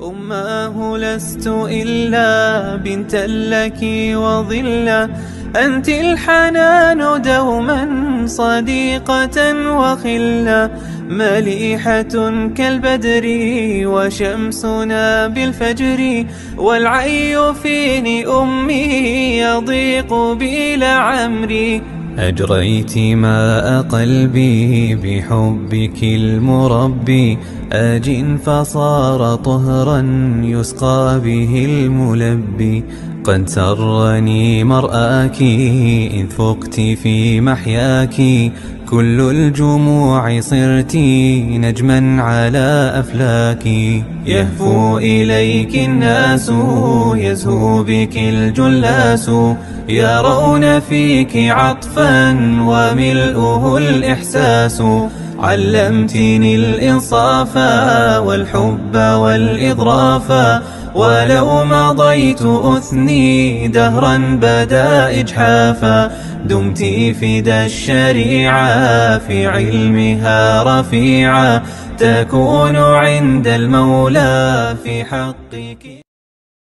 أماه لست إلا بنتا لك وظلا، أنت الحنان دوما صديقة وخلا، مليحة كالبدر وشمسنا بالفجر، والعي فيني أمي يضيق بي لعمري. أجريت ماء قلبي بحبك المربي، آج فصار طهرا يسقى به الملبي. قد سرني مرآك إذ فقت في محياك، كل الجموع صرت نجما على أفلاك. يهفو إليك الناس يزهو بك الجلاس، يرون فيك عطفا وملؤه الإحساس. علمتني الإنصاف والحب والإضراف، ولو مضيت أثني دهرا بدا إجحافا. دمت فدى الشريعة في علمها رفيعة، تكون عند المولى في حقك.